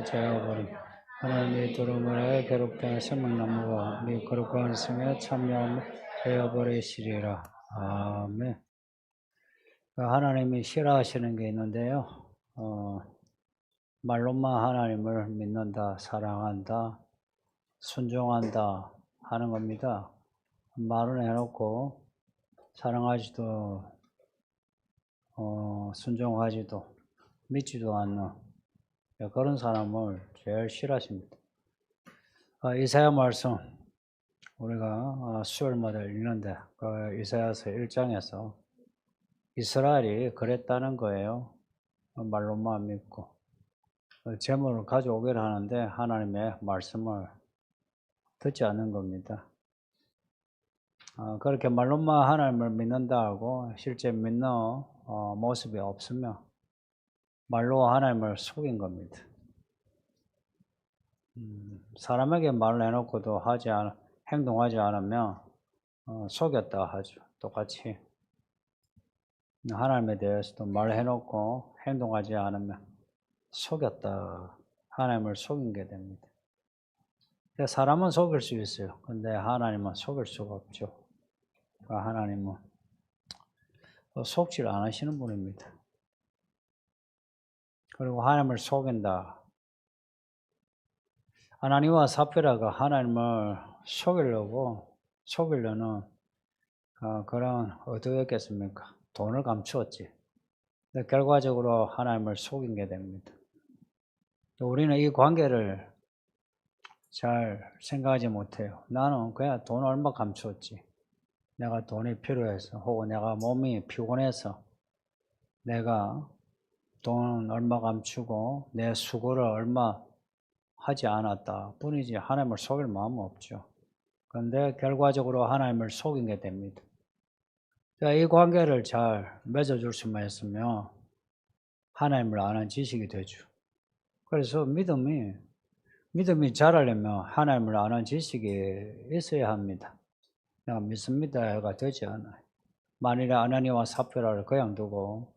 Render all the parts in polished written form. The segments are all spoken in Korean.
제어버린 하나님의 두루물에 괴롭게 생명나무와 네 거룩한 성에 참여함을 베어버리시리라. 아멘. 하나님이 싫어하시는 게 있는데요. 말로만 하나님을 믿는다, 사랑한다, 순종한다 하는 겁니다. 말은 해놓고 사랑하지도 순종하지도 믿지도 않는 그런 사람을 제일 싫어하십니다. 이사야 말씀 우리가 수요일마다 읽는데 그 이사야서 1장에서 이스라엘이 그랬다는 거예요. 말로만 믿고 재물을 가져오기를 하는데 하나님의 말씀을 듣지 않는 겁니다. 그렇게 말로만 하나님을 믿는다 하고 실제 믿는 모습이 없으면 말로 하나님을 속인 겁니다. 사람에게 말을 해놓고도 행동하지 않으면 속였다 하죠. 똑같이 하나님에 대해서도 말해놓고 행동하지 않으면 속였다, 하나님을 속인 게 됩니다. 사람은 속일 수 있어요. 근데 하나님은 속일 수가 없죠. 하나님은 속질 않으시는 분입니다. 그리고 하나님을 속인다. 아나니와 삽비라가 하나님을 속이려는 그런 의도였겠습니까? 돈을 감추었지. 근데 결과적으로 하나님을 속인 게 됩니다. 우리는 이 관계를 잘 생각하지 못해요. 나는 그냥 돈 얼마 감추었지. 내가 돈이 필요해서 혹은 내가 몸이 피곤해서 내가 돈 얼마 감추고 내 수고를 얼마 하지 않았다 뿐이지 하나님을 속일 마음은 없죠. 그런데 결과적으로 하나님을 속인 게 됩니다. 이 관계를 잘 맺어줄 수만 있으면 하나님을 아는 지식이 되죠. 그래서 믿음이 자라려면 하나님을 아는 지식이 있어야 합니다. 내가 믿습니다가 되지 않아요. 만일에 아나니와 삽비라를 그냥 두고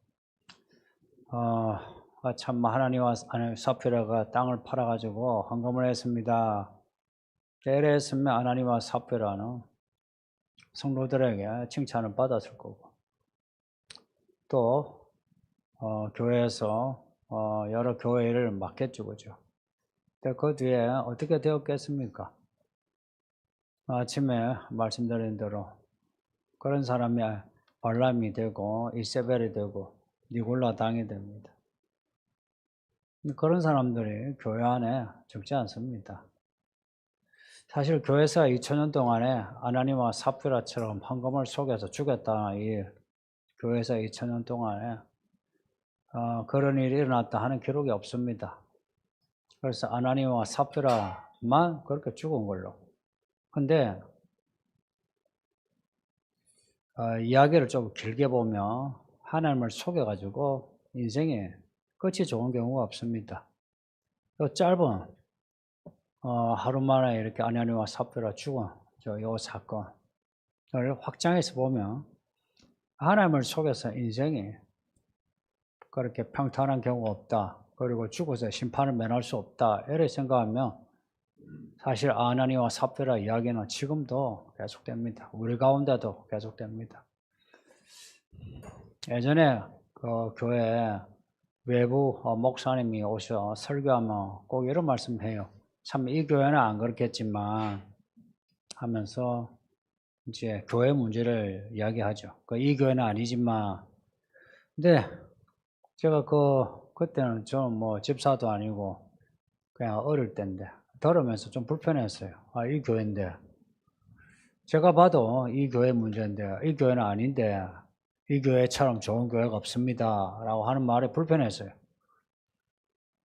참 하나니와 삽비라가 땅을 팔아가지고 헌금을 했습니다. 이랬으면 아나니와 삽비라는 성도들에게 칭찬을 받았을 거고 또 교회에서 여러 교회 일을 맡겠죠, 그죠? 근데 그 뒤에 어떻게 되었겠습니까? 아침에 말씀드린 대로 그런 사람이 발람이 되고 이세벨이 되고 니골라 당이 됩니다. 그런 사람들이 교회 안에 적지 않습니다. 사실 교회사 2000년 동안에 아나니와 삽비라처럼 헌금을 속여서 죽였다. 이 교회사 2000년 동안에 그런 일이 일어났다 하는 기록이 없습니다. 그래서 아나니와 삽비라만 그렇게 죽은 걸로. 근데 이야기를 좀 길게 보면 하나님을 속여가지고 인생에 끝이 좋은 경우가 없습니다. 또 짧은 하루 만에 이렇게 아나니와 삽비라 죽은 요 사건을 확장해서 보면 하나님을 속여서 인생이 그렇게 평탄한 경우가 없다. 그리고 죽어서 심판을 면할 수 없다. 이렇게 생각하면 사실 아나니와 삽비라 이야기는 지금도 계속됩니다. 우리 가운데도 계속됩니다. 예전에 그 교회 외부 목사님이 오셔 설교하면 꼭 이런 말씀해요. 참 이 교회는 안 그렇겠지만 하면서 이제 교회 문제를 이야기하죠. 이 교회는 아니지만 근데 제가 그때는 좀 집사도 아니고 그냥 어릴 때인데 들으면서 좀 불편했어요. 이 교회인데 제가 봐도 이 교회 문제인데 이 교회는 아닌데 이 교회처럼 좋은 교회가 없습니다 라고 하는 말이 불편했어요.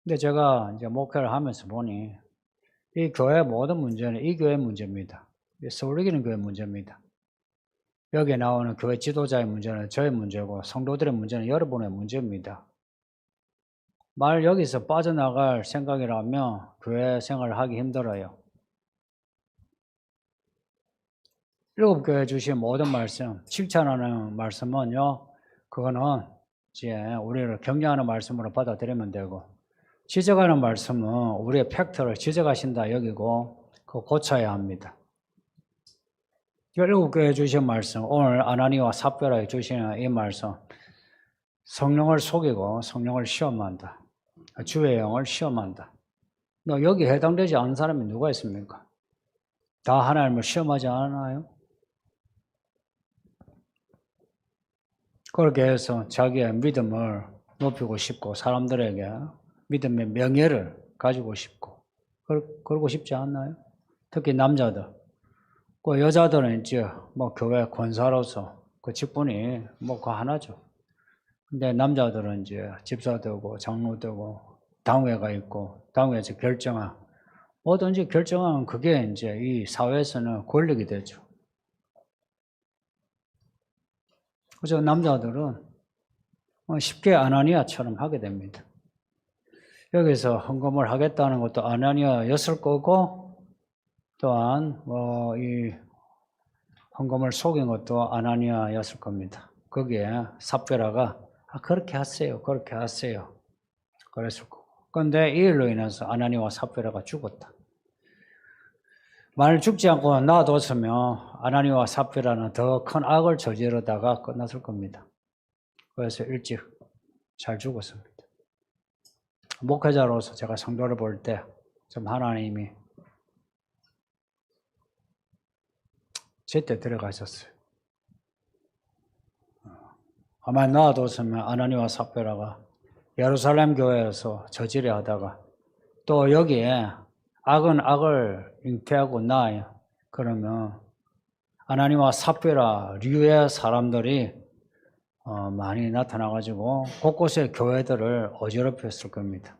근데 제가 이제 목회를 하면서 보니 이 교회 모든 문제는 이 교회 문제입니다. 서울이기는 교회 문제입니다. 여기에 나오는 교회 지도자의 문제는 저의 문제고 성도들의 문제는 여러분의 문제입니다. 말 여기서 빠져나갈 생각이라면 교회 생활을 하기 힘들어요. 7교회 주신 모든 말씀, 칭찬하는 말씀은요, 그거는 이제 우리를 격려하는 말씀으로 받아들이면 되고 지적하는 말씀은 우리의 팩트를 지적하신다 여기고 그거 고쳐야 합니다. 17교회 주신 말씀, 오늘 아나니와 삽비라에 주시는 이 말씀, 성령을 속이고 성령을 시험한다. 주의 영을 시험한다. 너 여기 해당되지 않은 사람이 누가 있습니까? 다 하나님을 시험하지 않아요? 그렇게 해서 자기의 믿음을 높이고 싶고 사람들에게 믿음의 명예를 가지고 싶고 그러고 싶지 않나요? 특히 남자들. 그 여자들은 이제 뭐 교회 권사로서 그 직분이 뭐 그 하나죠. 근데 남자들은 이제 집사 되고 장로 되고 당회가 있고 당회에서 결정한 뭐든지 결정하면 그게 이제 이 사회에서는 권력이 되죠. 그래서 남자들은 쉽게 아나니아처럼 하게 됩니다. 여기서 헌금을 하겠다는 것도 아나니아였을 거고 또한 이 헌금을 속인 것도 아나니아였을 겁니다. 거기에 삽비라가 그렇게 하세요. 그렇게 하세요. 그랬을 거고. 그런데 이 일로 인해서 아나니아와 삽비라가 죽었다. 만일 죽지 않고 놔뒀으면 아나니아와 삽비라는 더 큰 악을 저지르다가 끝났을 겁니다. 그래서 일찍 잘 죽었습니다. 목회자로서 제가 성도를 볼 때 좀 하나님이 제때 들어가셨어요. 아마 놔뒀으면 아나니아와 삽비라가 예루살렘 교회에서 저지려 하다가 또 여기에 악은 악을 잉태하고 나요. 그러면 아나니아와 삽비라 류의 사람들이 많이 나타나가지고 곳곳에 교회들을 어지럽혔을 겁니다.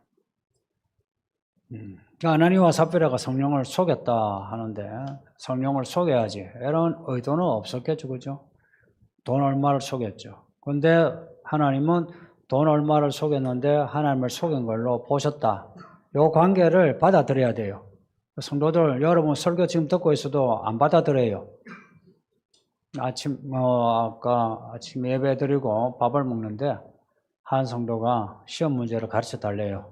아나니아와 삽비라가 성령을 속였다 하는데 성령을 속여야지 이런 의도는 없었겠죠. 그죠? 돈 얼마를 속였죠. 그런데 하나님은 돈 얼마를 속였는데 하나님을 속인 걸로 보셨다. 이 관계를 받아들여야 돼요. 성도들 여러분 설교 지금 듣고 있어도 안 받아들여요. 아까 아침 예배 드리고 밥을 먹는데 한 성도가 시험 문제를 가르쳐 달래요.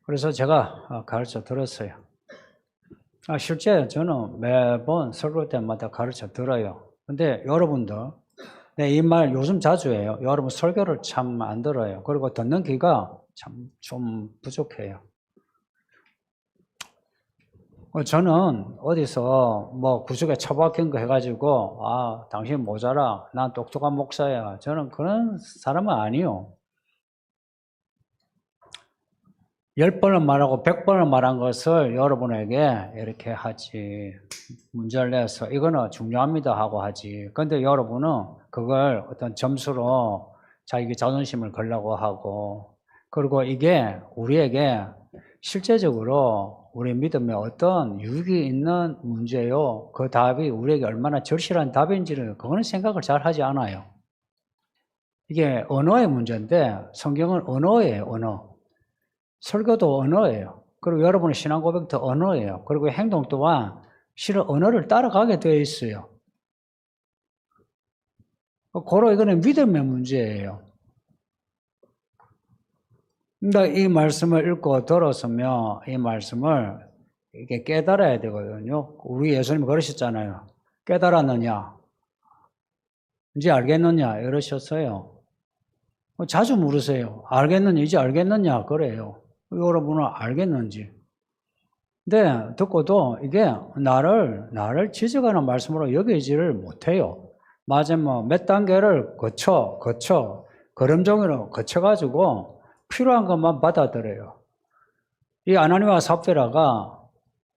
그래서 제가 가르쳐 들었어요. 실제 저는 매번 설교 때마다 가르쳐 들어요. 근데 여러분들, 이 말 요즘 자주 해요. 여러분 설교를 참 안 들어요. 그리고 듣는 귀가 참 좀 부족해요. 저는 어디서 뭐 구석에 처박힌 거 해가지고 당신 모자라, 난 똑똑한 목사야. 저는 그런 사람은 아니요. 10번을 말하고 100번을 말한 것을 여러분에게 이렇게 하지. 문제를 내서 이거는 중요합니다 하고 하지. 근데 여러분은 그걸 어떤 점수로 자기 자존심을 걸려고 하고, 그리고 이게 우리에게 실제적으로 우리 믿음에 어떤 유익이 있는 문제요. 그 답이 우리에게 얼마나 절실한 답인지를 그거는 생각을 잘 하지 않아요. 이게 언어의 문제인데 성경은 언어예요. 언어. 설교도 언어예요. 그리고 여러분의 신앙 고백도 언어예요. 그리고 행동 또한 실은 언어를 따라가게 되어 있어요. 고로 이거는 믿음의 문제예요. 그러니까 이 말씀을 읽고 들었으면 이 말씀을 이게 깨달아야 되거든요. 우리 예수님이 그러셨잖아요. 깨달았느냐? 이제 알겠느냐? 이러셨어요. 자주 물으세요. 알겠느냐? 이제 알겠느냐? 그래요. 여러분은 알겠는지. 근데 듣고도 이게 나를 지적하는 말씀으로 여기지를 못해요. 맞아, 몇 단계를 거쳐, 걸음종이로 거쳐가지고 필요한 것만 받아들여요. 이 아나니아와 삽비라가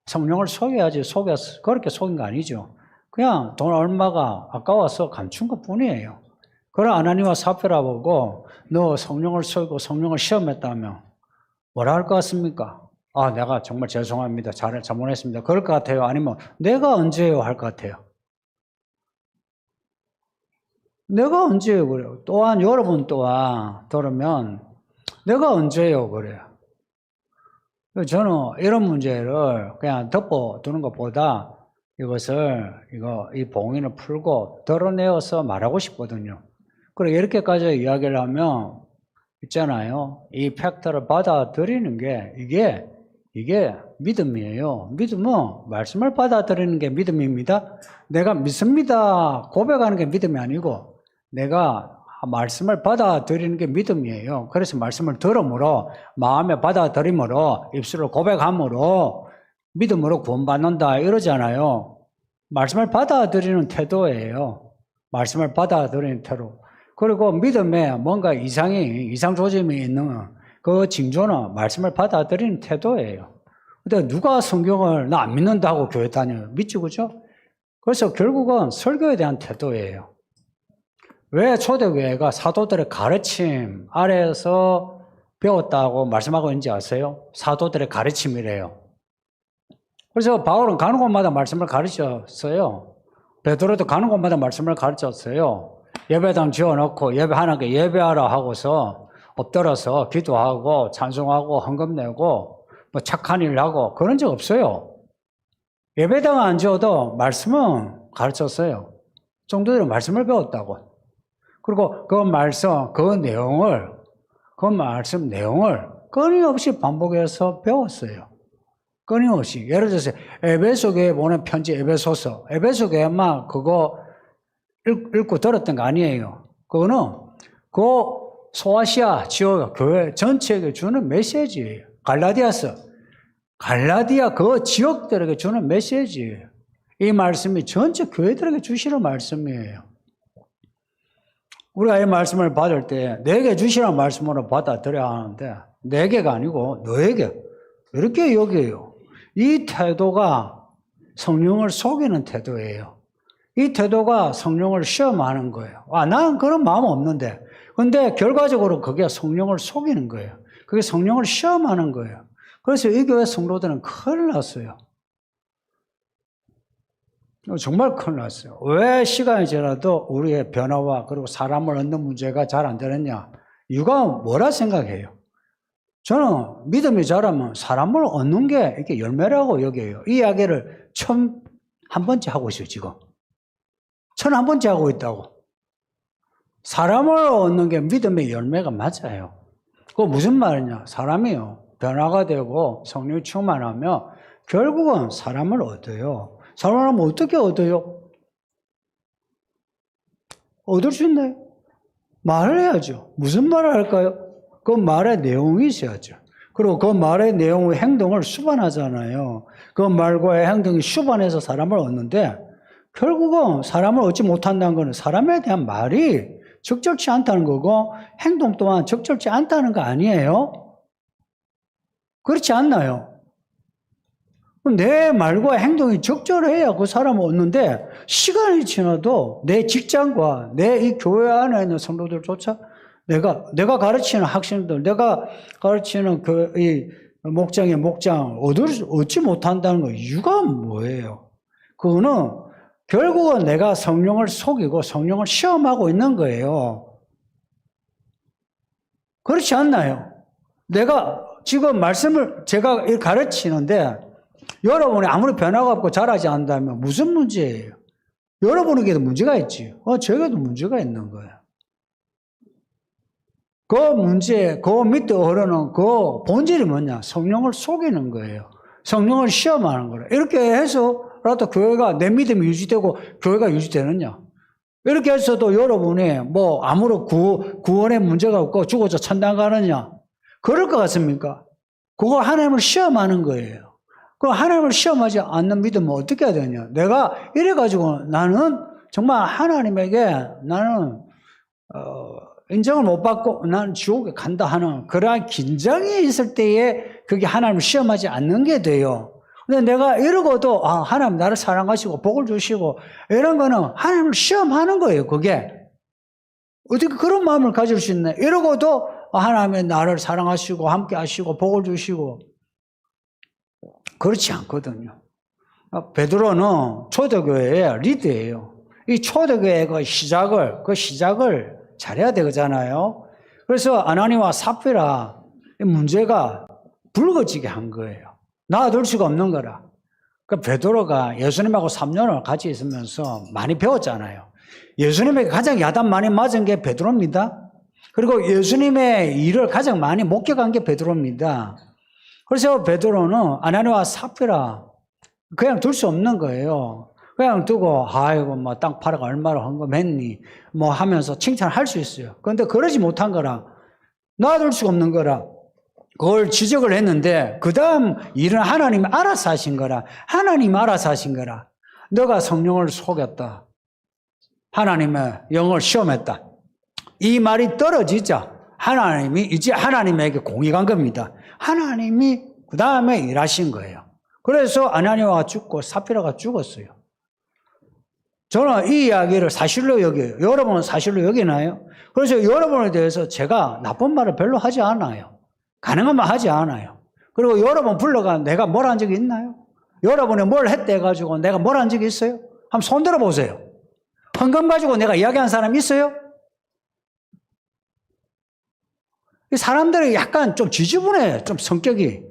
성령을 속여야지 속였어. 그렇게 속인 거 아니죠. 그냥 돈 얼마가 아까워서 감춘 것 뿐이에요. 그런 아나니아와 삽비라 보고 너 성령을 속이고 성령을 시험했다며 뭐라 할 것 같습니까? 내가 정말 죄송합니다. 잘못했습니다. 그럴 것 같아요. 아니면 내가 언제요? 할 것 같아요. 내가 언제요? 그래요. 또한 여러분 또한 들으면 내가 언제요? 그래요. 저는 이런 문제를 그냥 덮어두는 것보다 이 봉인을 풀고 드러내어서 말하고 싶거든요. 그리고 이렇게까지 이야기를 하면 있잖아요. 이 팩트를 받아들이는 게 이게 믿음이에요. 믿음은 말씀을 받아들이는 게 믿음입니다. 내가 믿습니다. 고백하는 게 믿음이 아니고 내가 말씀을 받아들이는 게 믿음이에요. 그래서 말씀을 들음으로 마음에 받아들임으로 입술로 고백함으로 믿음으로 구원받는다 이러잖아요. 말씀을 받아들이는 태도예요. 말씀을 받아들이는 태도. 그리고 믿음에 뭔가 이상 조짐이 있는 그 징조는 말씀을 받아들이는 태도예요. 근데 누가 성경을 나 안 믿는다고 교회 다녀요? 믿지, 그죠? 그래서 결국은 설교에 대한 태도예요. 왜 초대교회가 사도들의 가르침 아래에서 배웠다고 말씀하고 있는지 아세요? 사도들의 가르침이래요. 그래서 바울은 가는 곳마다 말씀을 가르쳤어요. 베드로도 가는 곳마다 말씀을 가르쳤어요. 예배당 지어놓고 하나님께 예배하라 하고서 엎드려서 기도하고 찬송하고 헌금 내고 뭐 착한 일 하고 그런 적 없어요. 예배당 안 지어도 말씀은 가르쳤어요. 성도들은 말씀을 배웠다고. 그리고 그 말씀 내용을 끊임없이 반복해서 배웠어요. 끊임없이. 예를 들어서 에베소 교회에 보낸 편지 에베소서. 에베소 교회만 그거 읽고 들었던 거 아니에요. 그거는 그 소아시아 지역 교회 전체에게 주는 메시지예요. 갈라디아 그 지역들에게 주는 메시지예요. 이 말씀이 전체 교회들에게 주시는 말씀이에요. 우리가 이 말씀을 받을 때 내게 주시라는 말씀으로 받아들여야 하는데 내게가 아니고 너에게 이렇게 여겨요. 이 태도가 성령을 속이는 태도예요. 이 태도가 성령을 시험하는 거예요. 나는 그런 마음 없는데. 근데 결과적으로 그게 성령을 속이는 거예요. 그게 성령을 시험하는 거예요. 그래서 이 교회 성도들은 큰일 났어요. 정말 큰일 났어요. 왜 시간이 지나도 우리의 변화와 그리고 사람을 얻는 문제가 잘 안 되느냐? 이유가 뭐라 생각해요? 저는 믿음이 자라면 사람을 얻는 게 이렇게 열매라고 여겨요. 이 이야기를 1001번째 하고 있어요, 지금. 1001번째 하고 있다고. 사람을 얻는 게 믿음의 열매가 맞아요. 그거 무슨 말이냐? 사람이요. 변화가 되고 성령이 충만하면 결국은 사람을 얻어요. 사람을 어떻게 얻어요? 얻을 수 있나요? 말을 해야죠. 무슨 말을 할까요? 그 말의 내용이 있어야죠. 그리고 그 말의 내용의 행동을 수반하잖아요. 그 말과의 행동이 수반해서 사람을 얻는데 결국은 사람을 얻지 못한다는 것은 사람에 대한 말이 적절치 않다는 거고 행동 또한 적절치 않다는 거 아니에요? 그렇지 않나요? 내 말과 행동이 적절해야 그 사람을 얻는데 시간이 지나도 내 직장과 내 이 교회 안에 있는 성도들조차 내가 가르치는 학생들, 내가 가르치는 이 목장의 목장 얻지 못한다는 거 이유가 뭐예요? 그거는 결국은 내가 성령을 속이고 성령을 시험하고 있는 거예요. 그렇지 않나요? 내가 지금 말씀을 제가 가르치는데 여러분이 아무리 변화가 없고 잘하지 않는다면 무슨 문제예요? 여러분에게도 문제가 있지. 저에게도 문제가 있는 거예요. 그 문제, 그 밑에 흐르는 그 본질이 뭐냐? 성령을 속이는 거예요. 성령을 시험하는 거예요. 이렇게 해서라도 교회가 내 믿음이 유지되고 교회가 유지되느냐? 이렇게 해서도 여러분이 뭐 아무런 구원에 문제가 없고 죽어서 천당 가느냐? 그럴 것 같습니까? 그거 하나님을 시험하는 거예요. 그 하나님을 시험하지 않는 믿음은 어떻게 해야 되냐? 내가 이래가지고 나는 정말 하나님에게 나는 인정을 못 받고 나는 지옥에 간다 하는 그러한 긴장이 있을 때에 그게 하나님을 시험하지 않는 게 돼요. 근데 내가 이러고도 하나님 나를 사랑하시고 복을 주시고 이런 거는 하나님을 시험하는 거예요. 그게 어떻게 그런 마음을 가질 수 있나? 이러고도 하나님의 나를 사랑하시고 함께 하시고 복을 주시고 그렇지 않거든요. 베드로는 초대교회의 리더예요. 이 초대교회의 그 시작을 잘해야 되잖아요. 그래서 아나니와 삽비라 문제가 불거지게 한 거예요. 놔둘 수가 없는 거라. 그 베드로가 예수님하고 3년을 같이 있으면서 많이 배웠잖아요. 예수님에게 가장 야단 많이 맞은 게 베드로입니다. 그리고 예수님의 일을 가장 많이 목격한 게 베드로입니다. 그래서 베드로는 아나니아와 삽비라 그냥 둘 수 없는 거예요. 그냥 두고 아이고 뭐 땅 팔아가 얼마나 헌금했니 뭐 하면서 칭찬할 수 있어요. 그런데 그러지 못한 거라 놔둘 수가 없는 거라 그걸 지적을 했는데 그 다음 일은 하나님이 알아서 하신 거라 하나님이 알아서 하신 거라 너가 성령을 속였다. 하나님의 영을 시험했다. 이 말이 떨어지자 하나님이 이제 하나님에게 공이 간 겁니다. 하나님이 그 다음에 일하신 거예요. 그래서 아나니아가 죽고 삽비라가 죽었어요. 저는 이 이야기를 사실로 여겨요. 여러분은 사실로 여기나요? 그래서 여러분에 대해서 제가 나쁜 말을 별로 하지 않아요. 가능하면 하지 않아요. 그리고 여러분 불러가 내가 뭘 한 적이 있나요? 여러분이 뭘 했대 가지고 내가 뭘 한 적이 있어요? 한번 손 들어보세요. 헌금 가지고 내가 이야기한 사람 있어요? 사람들이 약간 좀 지저분해, 좀 성격이.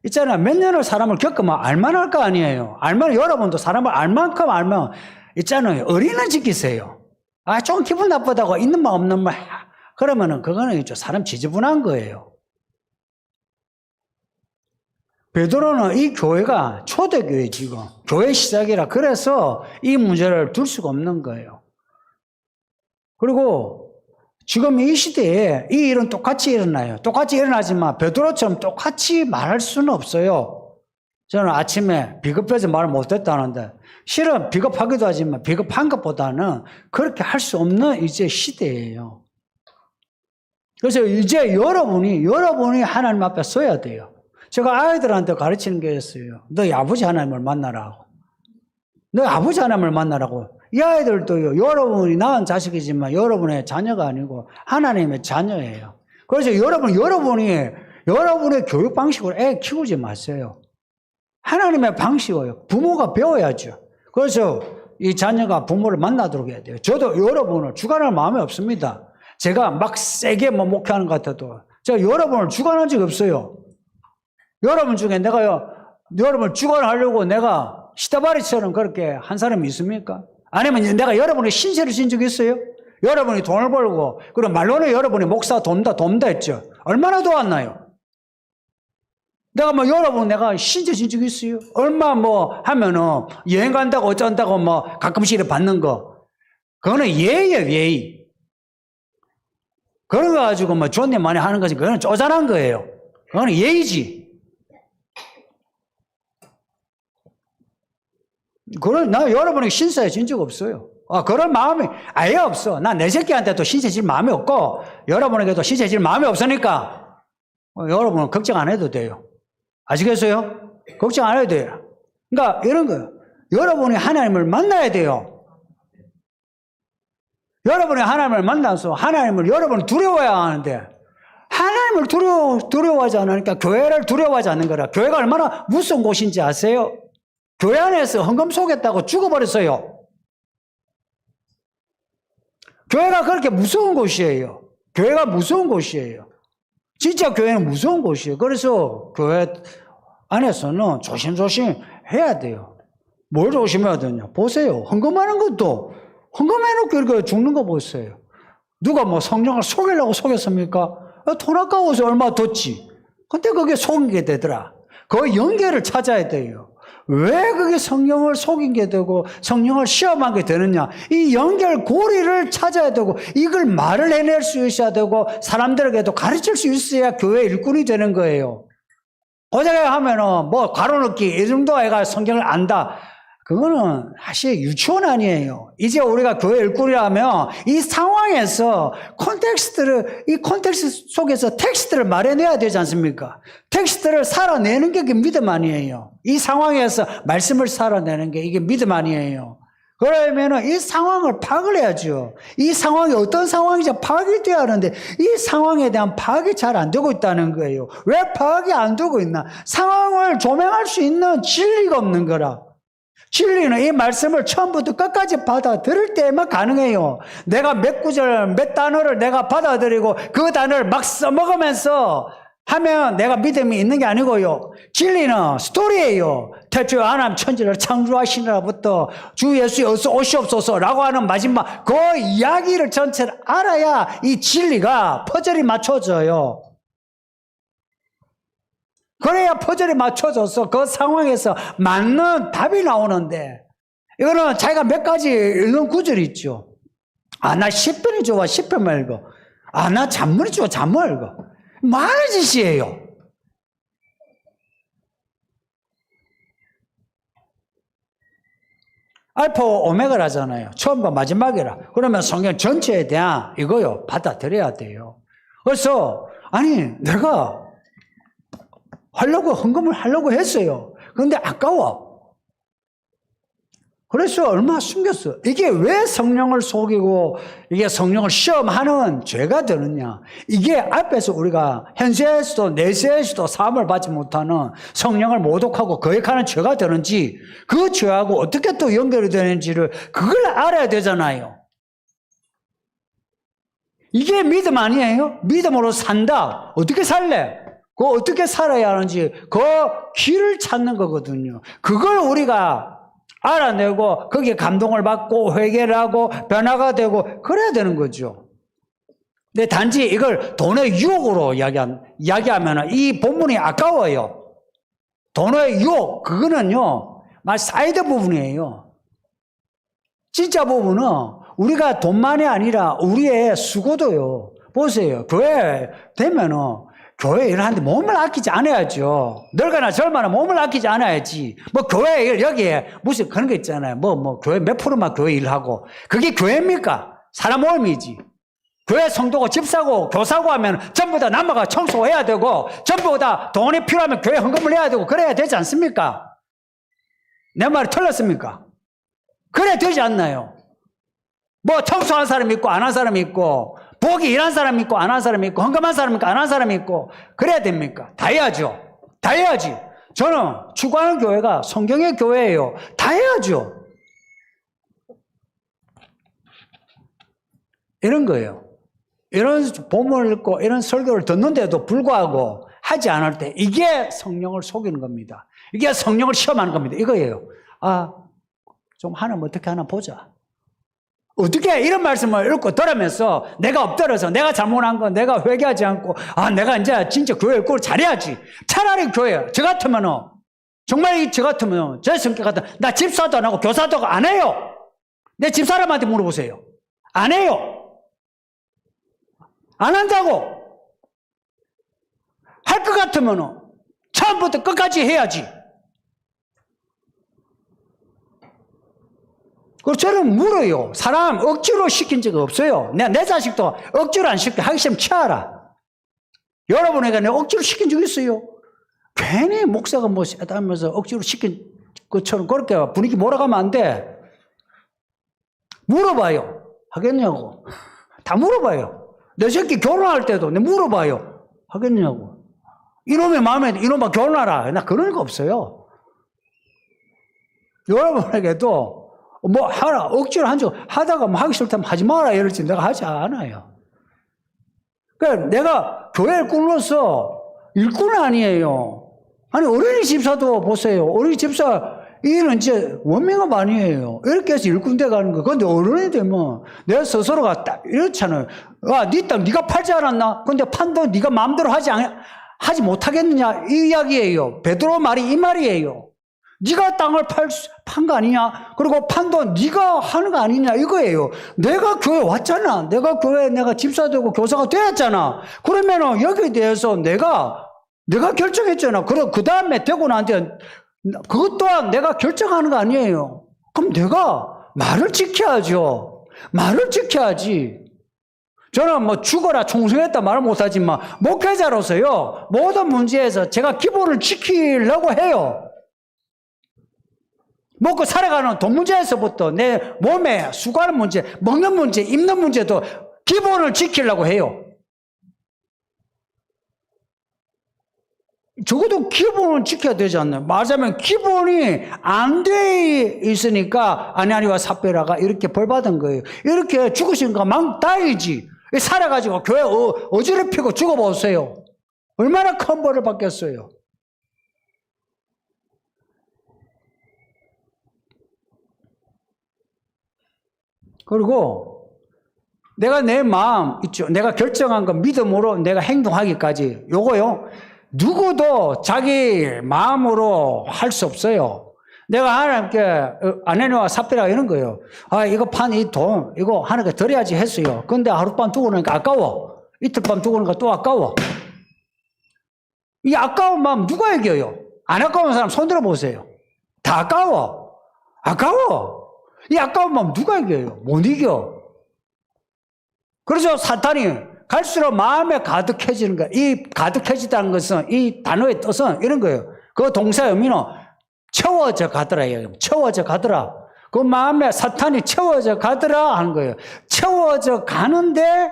있잖아요. 몇 년을 사람을 겪으면 알만할 거 아니에요. 알면 여러분도 사람을 알만큼 알면 있잖아요. 어린애 지키세요. 아, 좀 기분 나쁘다고 있는 말 없는 말. 그러면은 그거는 사람 지저분한 거예요. 베드로는 이 교회가 초대교회 지금 교회 시작이라 그래서 이 문제를 둘 수가 없는 거예요. 그리고 지금 이 시대에 이 일은 똑같이 일어나요. 똑같이 일어나지만 베드로처럼 똑같이 말할 수는 없어요. 저는 아침에 비겁해서 말을 못했다는데 실은 비겁하기도 하지만 비겁한 것보다는 그렇게 할 수 없는 이제 시대예요. 그래서 이제 여러분이 하나님 앞에 서야 돼요. 제가 아이들한테 가르치는 게 있어요. 너희 아버지 하나님을 만나라고. 너희 아버지 하나님을 만나라고. 이 아이들도요, 여러분이 낳은 자식이지만 여러분의 자녀가 아니고 하나님의 자녀예요. 그래서 여러분의 교육 방식으로 애 키우지 마세요. 하나님의 방식이에요. 부모가 배워야죠. 그래서 이 자녀가 부모를 만나도록 해야 돼요. 저도 여러분을 주관할 마음이 없습니다. 제가 막 세게 목회하는 것 같아도 제가 여러분을 주관한 적이 없어요. 여러분 중에 내가요, 여러분을 주관하려고 내가 시다바리처럼 그렇게 한 사람이 있습니까? 아니면 내가 여러분의 신세를 진 적이 있어요? 여러분이 돈을 벌고, 그리고 말로는 여러분이 목사 돕다 했죠. 얼마나 도왔나요? 내가 내가 신세 진 적이 있어요? 얼마 하면은 여행 간다고 어쩐다고 가끔씩 받는 거. 그거는 예의예요, 예의. 그런 거 가지고 존댓 많이 하는 거지. 그거는 쪼잔한 거예요. 그거는 예의지. 나 여러분에게 신세 진 적 없어요. 그럴 마음이 아예 없어. 나 내 새끼한테도 신세 질 마음이 없고, 여러분에게도 신세 질 마음이 없으니까, 여러분은 걱정 안 해도 돼요. 아시겠어요? 걱정 안 해도 돼요. 그러니까 이런 거예요. 여러분이 하나님을 만나야 돼요. 여러분이 하나님을 만나서 여러분이 두려워야 하는데, 하나님을 두려워하지 않으니까 교회를 두려워하지 않는 거라. 교회가 얼마나 무서운 곳인지 아세요? 교회 안에서 헌금 속였다고 죽어버렸어요. 교회가 그렇게 무서운 곳이에요. 교회가 무서운 곳이에요. 진짜 교회는 무서운 곳이에요. 그래서 교회 안에서는 조심조심 해야 돼요. 뭘 조심해야 되냐? 보세요. 헌금하는 것도 헌금해놓고 이렇게 죽는 거 보세요. 누가 성령을 속이려고 속였습니까? 돈 아까워서 얼마 뒀지. 근데 그게 속이게 되더라. 그 연계를 찾아야 돼요. 왜 그게 성령을 속인 게 되고 성령을 시험하게 되느냐. 이 연결고리를 찾아야 되고 이걸 말을 해낼 수 있어야 되고 사람들에게도 가르칠 수 있어야 교회 일꾼이 되는 거예요. 고작에 하면은 가로넣기 이 정도 애가 성경을 안다. 그거는 사실 유치원 아니에요. 이제 우리가 교회 일꾼이라면 이 상황에서 이 콘텍스트 속에서 텍스트를 말해내야 되지 않습니까? 텍스트를 살아내는 게 믿음 아니에요. 이 상황에서 말씀을 살아내는 게 이게 믿음 아니에요. 그러면은 이 상황을 파악을 해야죠. 이 상황이 어떤 상황인지 파악이 돼야 하는데 이 상황에 대한 파악이 잘 안 되고 있다는 거예요. 왜 파악이 안 되고 있나? 상황을 조명할 수 있는 진리가 없는 거라. 진리는 이 말씀을 처음부터 끝까지 받아들일 때만 가능해요. 내가 몇 구절, 몇 단어를 내가 받아들이고 그 단어를 막 써먹으면서 하면 내가 믿음이 있는 게 아니고요. 진리는 스토리예요. 태초에 하나님 천지를 창조하시느라부터 주 예수 어서 오시옵소서라고 하는 마지막 그 이야기를 전체를 알아야 이 진리가 퍼즐이 맞춰져요. 그래야 퍼즐이 맞춰져서 그 상황에서 맞는 답이 나오는데 이거는 자기가 몇 가지 읽는 구절이 있죠. 아, 나 10편이 좋아. 10편만 읽어. 아, 나 잔문이 좋아. 잔문 읽어. 많은 짓이에요. 알파 오메가라잖아요. 처음과 마지막이라. 그러면 성경 전체에 대한 이거요. 받아들여야 돼요. 그래서 아니 내가 헌금을 하려고 했어요. 그런데 아까워. 그래서 얼마나 숨겼어. 이게 왜 성령을 속이고 이게 성령을 시험하는 죄가 되느냐. 이게 앞에서 우리가 현세에서도 내세에서도 사함을 받지 못하는 성령을 모독하고 거역하는 죄가 되는지 그 죄하고 어떻게 또 연결이 되는지를 그걸 알아야 되잖아요. 이게 믿음 아니에요? 믿음으로 산다. 어떻게 살래? 그 어떻게 살아야 하는지 그 길을 찾는 거거든요. 그걸 우리가 알아내고 거기에 감동을 받고 회개를 하고 변화가 되고 그래야 되는 거죠. 근데 단지 이걸 돈의 유혹으로 이야기하면 이 본문이 아까워요. 돈의 유혹 그거는요 사이드 부분이에요. 진짜 부분은 우리가 돈만이 아니라 우리의 수고도요. 보세요. 교회 되면은 교회 일 하는데 몸을 아끼지 않아야죠. 늙거나 젊거나 몸을 아끼지 않아야지. 뭐 교회 일 여기에 무슨 그런 거 있잖아요. 뭐 교회 몇 프로만 교회 일하고 그게 교회입니까? 사람 모임이지. 교회 성도고 집사고 교사고 하면 전부 다 남아가 청소해야 되고 전부 다 돈이 필요하면 교회 헌금을 해야 되고 그래야 되지 않습니까? 내 말이 틀렸습니까? 그래야 되지 않나요? 뭐 청소한 사람이 있고 안 한 사람이 있고 부엌에 일한 사람이 있고 안 한 사람이 있고 헌금한 사람이 있고 안 한 사람이 있고 그래야 됩니까? 다 해야죠. 다 해야지. 저는 추구하는 교회가 성경의 교회예요. 다 해야죠. 이런 거예요. 이런 본문을 읽고 이런 설교를 듣는데도 불구하고 하지 않을 때 이게 성령을 속이는 겁니다. 이게 성령을 시험하는 겁니다. 이거예요. 아, 좀 하나면 어떻게 하나 보자. 어떻게 이런 말씀을 읽고 들으면서 내가 엎드려서 내가 잘못한 건 내가 회개하지 않고 아 내가 이제 진짜 교회 꼴 잘해야지. 차라리 교회 저 같으면은 정말 저 같으면 제 성격 같으면 나 집사도 안 하고 교사도 안 해요. 내 집사람한테 물어보세요. 안 해요. 안 한다고. 할 것 같으면은 처음부터 끝까지 해야지. 그리고 저는 물어요. 사람 억지로 시킨 적 없어요. 내 자식도 억지로 안 시켜. 하기 싫으면 치아라. 여러분에게 내가 억지로 시킨 적 있어요. 괜히 목사가 뭐 하면서 억지로 시킨 것처럼 그렇게 분위기 몰아가면 안 돼. 물어봐요. 하겠냐고. 다 물어봐요. 내 새끼 결혼할 때도 내 물어봐요. 하겠냐고. 이놈의 마음에 이놈아 결혼하라. 나 그런 거 없어요. 여러분에게도 뭐 하라 억지로 한 적 하다가 뭐 하기 싫다면 하지 마라 이럴지 내가 하지 않아요. 그러니까 내가 교회를 꾸며서 일꾼은 아니에요. 아니 어린이 집사도 보세요. 어린이 집사 일은 이제 원명업 아니에요. 이렇게 해서 일꾼 돼 가는 거. 그런데 어른이 되면 내가 스스로가 딱 이렇잖아요. 아, 네 땅 네가 팔지 않았나? 근데 판도 네가 마음대로 하지 못하겠느냐 이 이야기예요. 베드로 말이 이 말이에요. 네가 땅을 판 거 아니냐? 그리고 판도 네가 하는 거 아니냐? 이거예요. 내가 교회 왔잖아. 내가 교회에 내가 집사 되고 교사가 되었잖아. 그러면은 여기에 대해서 내가 결정했잖아. 그럼 그 다음에 되고 나한테 그것 또한 내가 결정하는 거 아니에요. 그럼 내가 말을 지켜야죠. 말을 지켜야지. 저는 뭐 죽어라 충성했다 말을 못하지만 목회자로서요. 모든 문제에서 제가 기본을 지키려고 해요. 먹고 살아가는 돈 문제에서부터 내 몸에 수고하는 문제, 먹는 문제, 입는 문제도 기본을 지키려고 해요. 적어도 기본을 지켜야 되지 않나요? 말하자면 기본이 안 돼 있으니까 아니와 삽비라가 이렇게 벌받은 거예요. 이렇게 죽으신 거 망 따이지. 살아가지고 교회 어지럽히고 죽어보세요. 얼마나 큰 벌을 받겠어요. 그리고 내가 내 마음 있죠. 내가 결정한 거 믿음으로 내가 행동하기까지 요거요. 누구도 자기 마음으로 할 수 없어요. 내가 하나님께 아내와 삽비라 이런 거예요. 아, 이거 판 이 돈 이거 하나님께 드려야지 했어요. 근데 하룻밤 두고 나니까 아까워. 이틀밤 두고 나니까 또 아까워. 이 아까운 마음 누가 이겨요? 안 아까운 사람 손 들어 보세요. 다 아까워. 아까워. 이 아까운 마음 누가 이겨요? 못 이겨. 그래서 사탄이 갈수록 마음에 가득해지는 거야. 이 가득해지다는 것은 이 단어의 뜻은 이런 거예요. 그 동사의 의미는 채워져 가더라. 채워져 가더라. 그 마음에 사탄이 채워져 가더라 하는 거예요. 채워져 가는데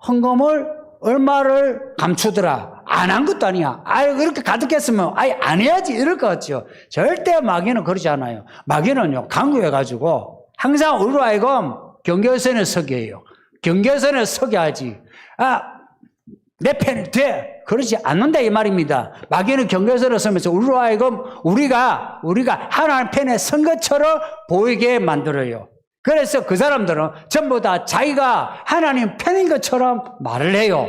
헌금을 얼마를 감추더라. 안 한 것도 아니야. 아유, 그렇게 가득했으면 아예 안 해야지 이럴 것 같죠. 절대 마귀는 그러지 않아요. 마귀는요, 강구해가지고 항상 우리로 하여금 경계선에 서게 해요. 경계선에 서게 하지. 아, 내 편이 돼. 그러지 않는다 이 말입니다. 마귀는 경계선에 서면서 우리로 하여금 우리가 하나님 편에 선 것처럼 보이게 만들어요. 그래서 그 사람들은 전부 다 자기가 하나님 편인 것처럼 말을 해요.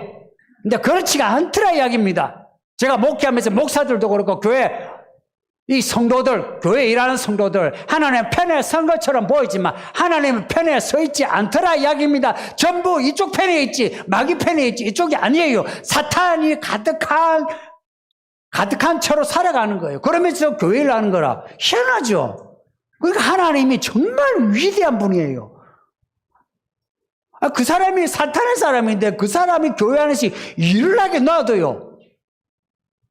근데 그렇지가 않더라 이야기입니다. 제가 목회하면서 목사들도 그렇고 교회 이 성도들, 교회에 일하는 성도들 하나님 편에 선 것처럼 보이지만 하나님 편에 서 있지 않더라 이야기입니다. 전부 이쪽 편에 있지 마귀 편에 있지 이쪽이 아니에요. 사탄이 가득한 채로 살아가는 거예요. 그러면서 교회를 하는 거라 희한하죠. 그러니까 하나님이 정말 위대한 분이에요. 그 사람이 사탄의 사람인데 그 사람이 교회 안에서 일을 하게 놔둬요.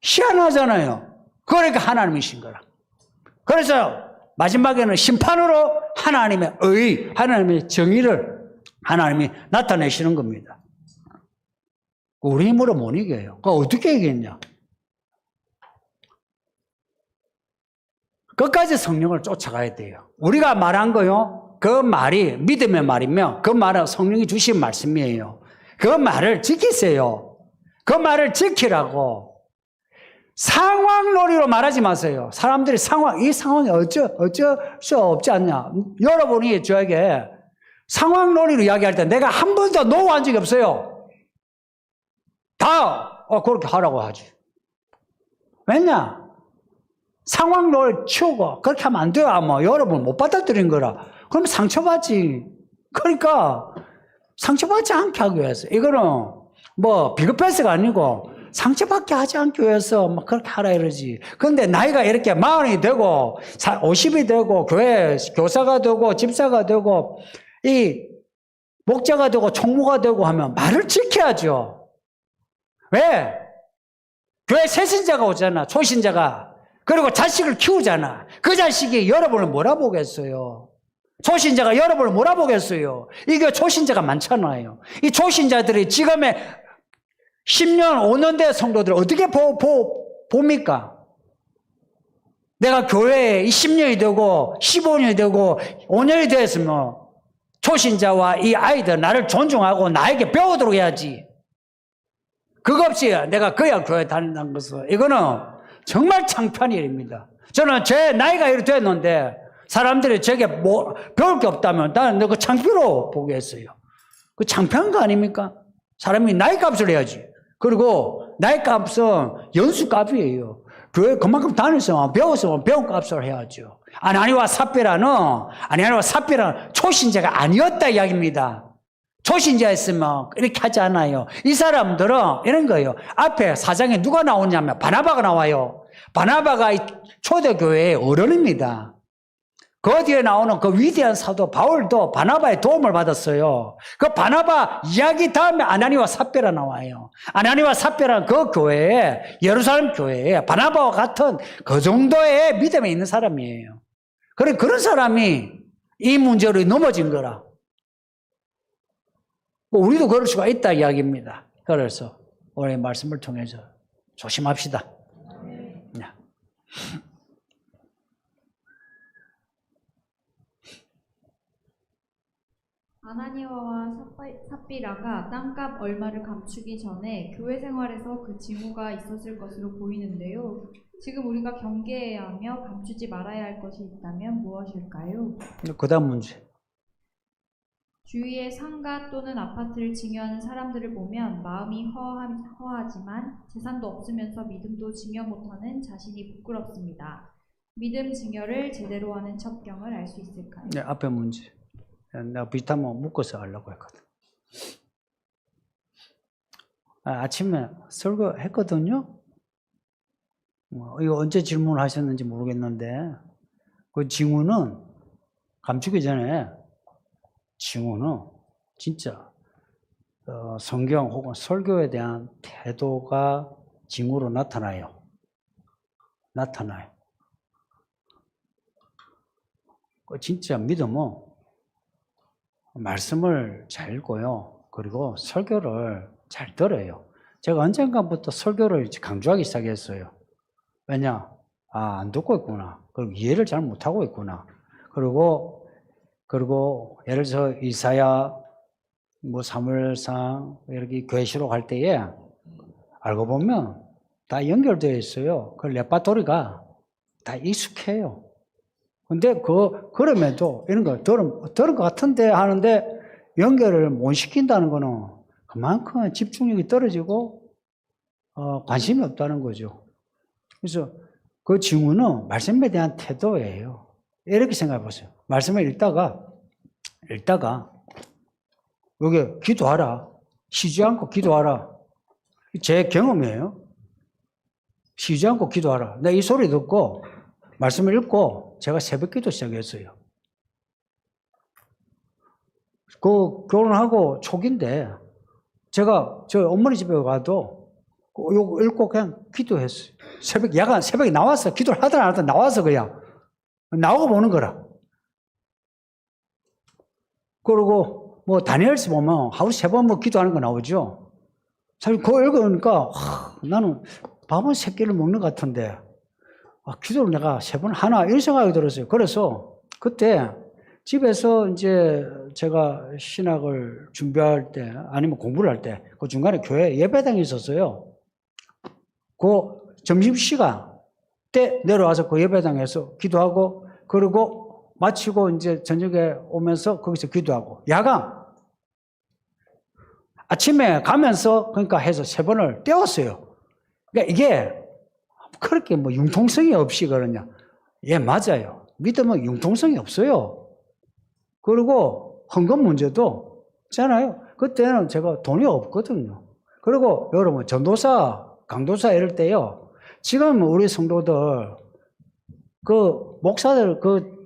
희한하잖아요. 그러니까 하나님이신 거라. 그래서 마지막에는 심판으로 하나님의 의, 하나님의 정의를 하나님이 나타내시는 겁니다. 우리 힘으로 못 이겨요. 그거 어떻게 이기겠냐? 끝까지 성령을 쫓아가야 돼요. 우리가 말한 거요. 그 말이 믿음의 말이며 그 말은 성령이 주신 말씀이에요. 그 말을 지키세요. 그 말을 지키라고. 상황놀이로 말하지 마세요. 사람들이 이 상황이 어쩔 수 없지 않냐. 여러분이 저에게 상황놀이로 이야기할 때 내가 한 번도 노한 적이 없어요. 다 그렇게 하라고 하지. 왜냐? 상황놀이 치우고 그렇게 하면 안 돼요. 아마 여러분 못 받아들인 거라. 그럼 상처받지. 그러니까 상처받지 않게 하기 위해서. 이거는 뭐 비겁해서가 아니고 상처받게 하지 않기 위해서 막 그렇게 하라 이러지. 근데 나이가 이렇게 40이 되고 50이 되고 교회 교사가 되고 집사가 되고 이 목자가 되고 총무가 되고 하면 말을 지켜야죠. 왜? 교회 새신자가 오잖아. 초신자가. 그리고 자식을 키우잖아. 그 자식이 여러분을 몰아보겠어요. 초신자가 여러분을 몰아보겠어요. 이게 초신자가 많잖아요. 이 초신자들이 지금의 10년, 5년 된 성도들 어떻게 봅니까? 내가 교회에 10년이 되고 15년이 되고 5년이 됐으면 초신자와 이 아이들 나를 존중하고 나에게 배우도록 해야지. 그거 없이 내가 그야 교회 다닌다는 것은 이거는 정말 창피한 일입니다. 저는 제 나이가 이렇게 됐는데 사람들이 제게 뭐 배울 게 없다면 나는 그 창피로 보겠어요. 그 창피한 거 아닙니까? 사람이 나이 값을 해야지. 그리고 나이 값은 연수 값이에요. 교회 그만큼 다녔으면 배웠으면 배운 값을 해야죠. 아나니와 삽비라는 초신자가 아니었다 이야기입니다. 초신자였으면 이렇게 하지 않아요. 이 사람들은 이런 거예요. 앞에 사장에 누가 나오냐면 바나바가 나와요. 바나바가 초대교회의 어른입니다. 그 뒤에 나오는 그 위대한 사도 바울도 바나바의 도움을 받았어요. 그 바나바 이야기 다음에 아나니와 삽비라 나와요. 아나니와 삽비라는 그 교회에, 예루살렘 교회에 바나바와 같은 그 정도의 믿음에 있는 사람이에요. 그런 사람이 이 문제로 넘어진 거라. 우리도 그럴 수가 있다 이야기입니다. 그래서 오늘 말씀을 통해서 조심합시다. 네. 아나니아와 삽비라가 땅값 얼마를 감추기 전에 교회 생활에서 그 징후가 있었을 것으로 보이는데요. 지금 우리가 경계해야 하며 감추지 말아야 할 것이 있다면 무엇일까요? 그 다음 문제. 주위에 상가 또는 아파트를 증여하는 사람들을 보면 마음이 허하지만 재산도 없으면서 믿음도 증여 못하는 자신이 부끄럽습니다. 믿음 증여를 제대로 하는 첩경을 알 수 있을까요? 네, 앞에 문제. 내가 비슷하면 묶어서 하려고 했거든. 아침에 설교했거든요. 이거 언제 질문하셨는지 모르겠는데 그 징후는 감추기 전에 징후는 진짜 성경 혹은 설교에 대한 태도가 징후로 나타나요. 진짜 믿음은 말씀을 잘 읽고요. 그리고 설교를 잘 들어요. 제가 언젠가부터 설교를 강조하기 시작했어요. 왜냐? 안 듣고 있구나. 그리고 이해를 잘 못하고 있구나. 그리고 예를 들어서 이사야, 사무엘상, 이렇게 계시록 할 때에 알고 보면 다 연결되어 있어요. 그 레파토리가 다 익숙해요. 근데 그럼에도 이런 거 들은 것 같은데 하는데 연결을 못 시킨다는 거는 그만큼 집중력이 떨어지고, 관심이 없다는 거죠. 그래서 그 징후는 말씀에 대한 태도예요. 이렇게 생각해 보세요. 말씀을 읽다가, 여기 기도하라. 쉬지 않고 기도하라. 제 경험이에요. 쉬지 않고 기도하라. 내가 이 소리 듣고, 말씀을 읽고, 제가 새벽 기도 시작했어요. 결혼하고 초기인데, 제가 저희 어머니 집에 가도, 요거 읽고 그냥 기도했어요. 새벽에 나와서, 기도를 하든 안 하든 나와서 그냥, 나오고 보는 거라. 그리고, 다니엘서 보면 하루 3번 기도하는 거 나오죠? 사실 그거 읽으니까, 나는 밥은 3끼를 먹는 것 같은데, 기도를 내가 3번 하나, 이런 생각이 들었어요. 그래서 그때 집에서 이제 제가 신학을 준비할 때, 아니면 공부를 할 때, 그 중간에 교회 예배당이 있었어요. 그 점심시간 때 내려와서 그 예배당에서 기도하고, 그리고 마치고 이제 저녁에 오면서 거기서 기도하고, 야간, 아침에 가면서 그러니까 해서 3번을 떼었어요. 그러니까 이게 그렇게 융통성이 없이 그러냐. 예, 맞아요. 믿음은 융통성이 없어요. 그리고 헌금 문제도 있잖아요. 그때는 제가 돈이 없거든요. 그리고 여러분, 전도사, 강도사 이럴 때요. 지금 우리 성도들, 목사들,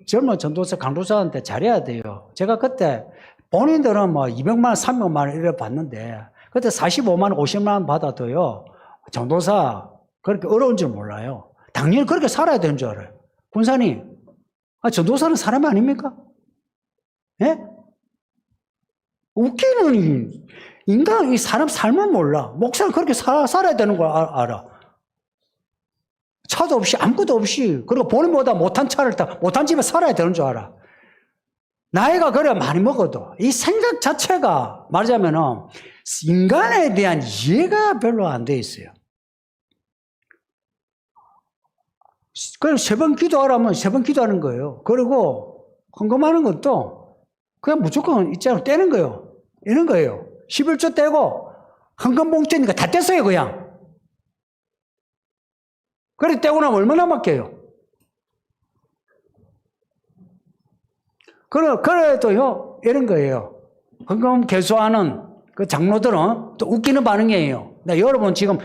젊은 전도사, 강도사한테 잘해야 돼요. 제가 그때 본인들은 200만 원, 300만 원 이래 받는데, 그때 45만 원, 50만 원 받아도요. 전도사, 그렇게 어려운 줄 몰라요. 당연히 그렇게 살아야 되는 줄 알아요. 군사님, 전도사는 사람 아닙니까? 예? 웃기는 인간, 이 사람 삶은 몰라. 목사는 그렇게 살아야 되는 걸 알아. 차도 없이, 아무것도 없이, 그리고 본인보다 못한 못한 집에 살아야 되는 줄 알아. 나이가 그래 많이 먹어도, 이 생각 자체가 말하자면은, 인간에 대한 이해가 별로 안 돼 있어요. 그럼 3번 기도하라면 3번 기도하는 거예요. 그리고 헌금하는 것도 그냥 무조건 있잖아 떼는 거예요. 이런 거예요. 11조 떼고 헌금 봉투니까 다 뗐어요 그냥. 그래 떼고 나면 얼마나 맡겨요. 그래도요 이런 거예요. 헌금 개수하는 그 장로들은 또 웃기는 반응이에요. 여러분 지금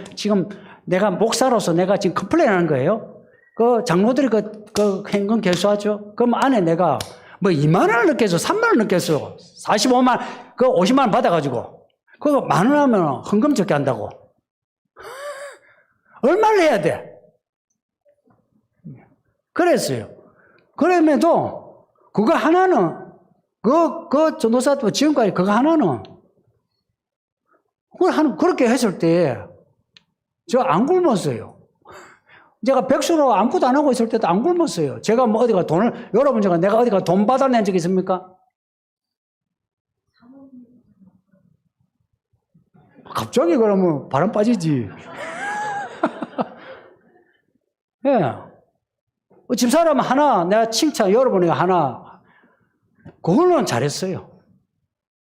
내가 목사로서 내가 지금 컴플레인 하는 거예요. 그 장로들이 그 현금 개수하죠. 그럼 안에 내가 2만 원을 넣겠어, 3만 원을 넣겠어, 45만 원, 50만 원 받아가지고 그거 10,000원 하면 헌금 적게 한다고. 얼마를 해야 돼? 그랬어요. 그럼에도 그거 하나는 그 전도사도 지금까지 그거 하나는 그렇게 했을 때 저 안 굶었어요. 제가 백수로 아무것도 안 하고 있을 때도 안 굶었어요. 제가 어디가 내가 어디가 돈 받아낸 적이 있습니까? 갑자기 그러면 바람 빠지지. 예. 집사람 하나, 내가 칭찬, 여러분이 하나, 그걸로는 잘했어요.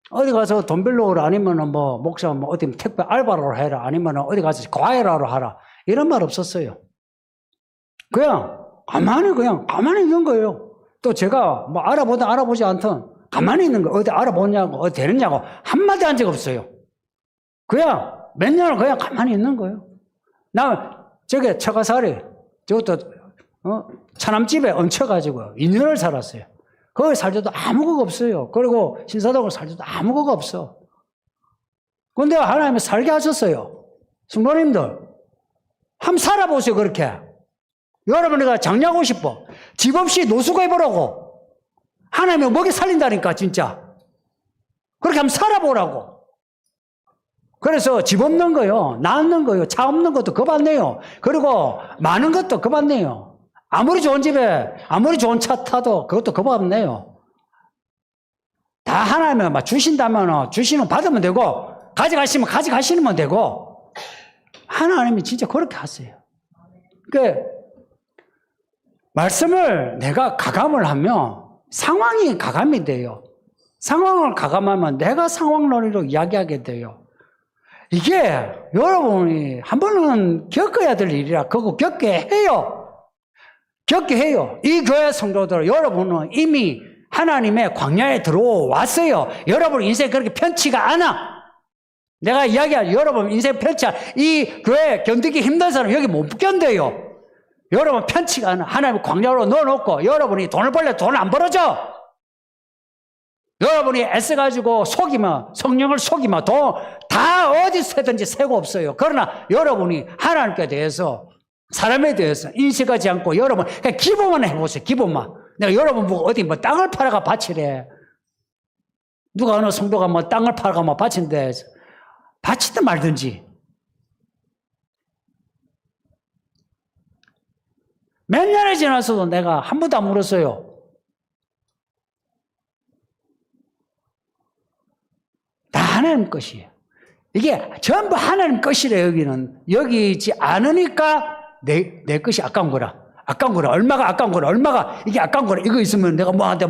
어디 가서 돈 별로 오라, 아니면은 뭐, 목사, 뭐, 어디 택배 알바로 해라, 아니면은 어디 가서 과외라로 하라. 이런 말 없었어요. 그냥, 가만히 있는 거예요. 또 제가 뭐 알아보든 알아보지 않든, 가만히 있는 거예요. 어디 알아보냐고, 어디 되느냐고, 한마디 한 적 없어요. 그냥, 몇 년을 그냥 가만히 있는 거예요. 나, 저게 처가살이, 저것도, 차남집에 얹혀가지고 2년을 살았어요. 거기 살 때도 아무 거가 없어요. 그리고 신사동을 살 때도 아무 거가 없어. 근데 하나님이 살게 하셨어요. 성도님들, 한번 살아보세요, 그렇게. 여러분이가 장려하고 싶어. 집 없이 노숙 해보라고. 하나님이 먹여 살린다니까, 진짜. 그렇게 한번 살아보라고. 그래서 집 없는 거요, 나 없는 거요, 차 없는 것도 겁 안 내요. 그리고 많은 것도 겁 안 내요. 아무리 좋은 집에, 아무리 좋은 차 타도 그것도 겁 안 내요. 다 하나님이 막 주신다면 주시는 받으면 되고, 가져가시면 되고, 하나님이 진짜 그렇게 하세요. 그 말씀을 내가 가감을 하면 상황이 가감이 돼요. 상황을 가감하면 내가 상황론으로 이야기하게 돼요. 이게 여러분이 한 번은 겪어야 될 일이라 그거 겪게 해요. 이 교회 성도들 여러분은 이미 하나님의 광야에 들어왔어요. 여러분 인생 그렇게 편치가 않아. 내가 이야기할 여러분 인생 편치 않아. 이 교회 견디기 힘든 사람 여기 못 견뎌요. 여러분 편치가 않아. 하나님 광야로 넣어놓고 여러분이 돈을 벌래 돈 안 벌어져. 여러분이 애써가지고 속이면, 성령을 속이면 돈 다 어디서든지 새고 없어요. 그러나 여러분이 하나님께 대해서, 사람에 대해서 인식하지 않고 여러분 그냥 기도만 해보세요. 기도만. 내가 여러분 보고 어디 뭐 땅을 팔아가 바치래. 누가 어느 성도가 뭐 땅을 팔아가 뭐 바친대. 바치든 말든지. 몇 년이 지났어도 내가 한 번도 안 물었어요. 다 하나님 것이에요. 이게 전부 하나님 것이래. 여기는 여기지 않으니까 내 것이 아까운 거라. 얼마가 아까운 거라. 얼마가 이게 아까운 거라. 이거 있으면 내가 뭐 하는데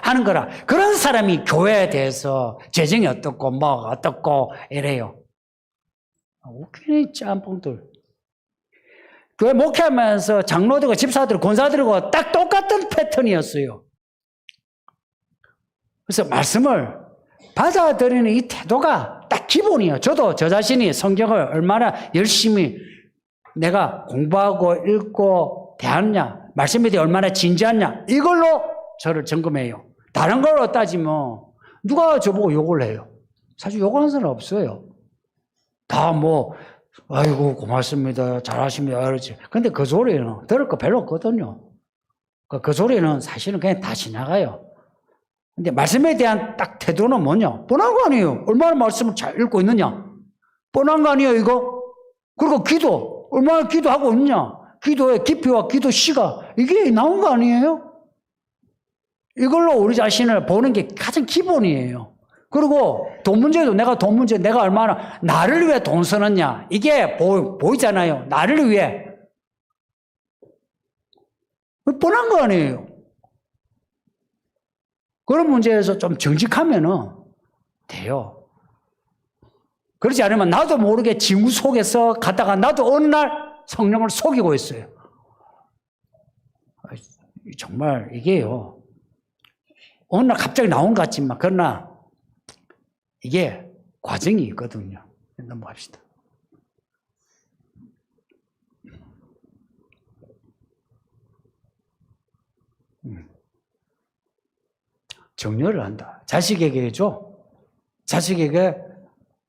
하는 거라. 그런 사람이 교회에 대해서 재정이 어떻고 뭐 어떻고 이래요. 웃기네 짬뽕들. 교회 목회하면서 장로들과 집사들, 권사들과 딱 똑같은 패턴이었어요. 그래서 말씀을 받아들이는 이 태도가 딱 기본이에요. 저도 저 자신이 성경을 얼마나 열심히 내가 공부하고 읽고 대하느냐, 말씀에 대해 얼마나 진지하냐, 이걸로 저를 점검해요. 다른 걸로 따지면 누가 저보고 욕을 해요? 사실 욕하는 사람 없어요. 다 뭐 아이고 고맙습니다, 잘하십니다 그러지. 근데 그 소리는 들을 거 별로 없거든요. 그 소리는 사실은 그냥 다 지나가요. 근데 말씀에 대한 딱 태도는 뭐냐? 뻔한 거 아니에요. 얼마나 말씀을 잘 읽고 있느냐? 뻔한 거 아니에요, 이거? 그리고 기도, 얼마나 기도하고 있냐? 기도의 깊이와 기도 시가 이게 나온 거 아니에요? 이걸로 우리 자신을 보는 게 가장 기본이에요. 그리고 돈 문제도 내가 얼마나 나를 위해 돈 쓰느냐? 이게 보이잖아요. 나를 위해. 뻔한 거 아니에요. 그런 문제에서 좀 정직하면은 돼요. 그렇지 않으면 나도 모르게 징후 속에서 가다가 나도 어느 날 성령을 속이고 있어요. 정말 이게요. 어느 날 갑자기 나온 것 같지만 그러나 이게 과정이 있거든요. 넘어갑시다. 정려를 한다. 자식에게죠. 자식에게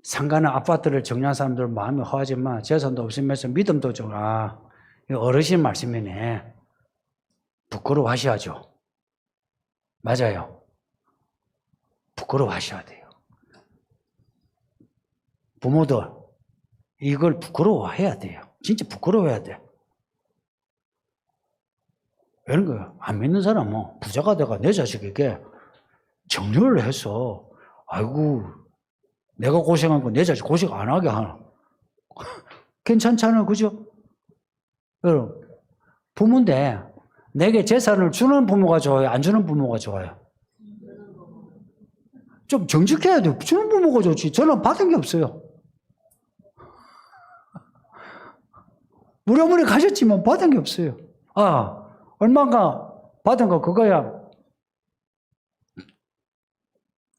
상가나 아파트를 정리한 사람들 마음이 허하지만 재산도 없으면서 믿음도 좀 어르신 말씀이네. 부끄러워하셔야죠. 맞아요. 부끄러워하셔야 돼요. 부모들 이걸 부끄러워해야 돼요. 진짜 부끄러워해야 돼. 이런 거 안 믿는 사람은 부자가 돼가 내 자식에게 정려를 해서 아이고 내가 고생한 거 내 자식 고생 안 하게 하나. 괜찮잖아요. 그죠? 여러분, 부모인데 내게 재산을 주는 부모가 좋아요? 안 주는 부모가 좋아요? 좀 정직해야 돼요. 주는 부모가 좋지. 저는 받은 게 없어요. 우리 어머니 가셨지만 받은 게 없어요. 아, 얼마인가 받은 거 그거야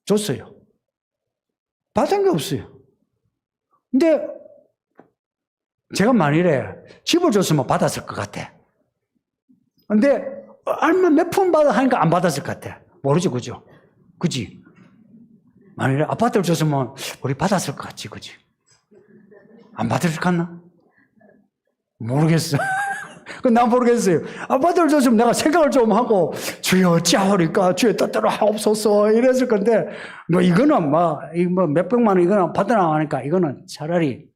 줬어요. 받은 게 없어요. 근데 제가 만일에 집을 줬으면 받았을 것 같아. 근데 얼마 몇 푼 받아 하니까 안 받았을 것 같아. 모르지, 그죠? 그지? 만일에 아파트를 줬으면 우리 받았을 것 같지, 그지? 안 받았을 것 같나? 모르겠어. 난 모르겠어요. 아파트를 줬으면 내가 생각을 좀 하고 주여 어찌하오리까 주의 뜻대로 하옵소서 이랬을 건데 뭐 이거는 뭐 몇백만 원 이거는 받아나가니까 이거는 차라리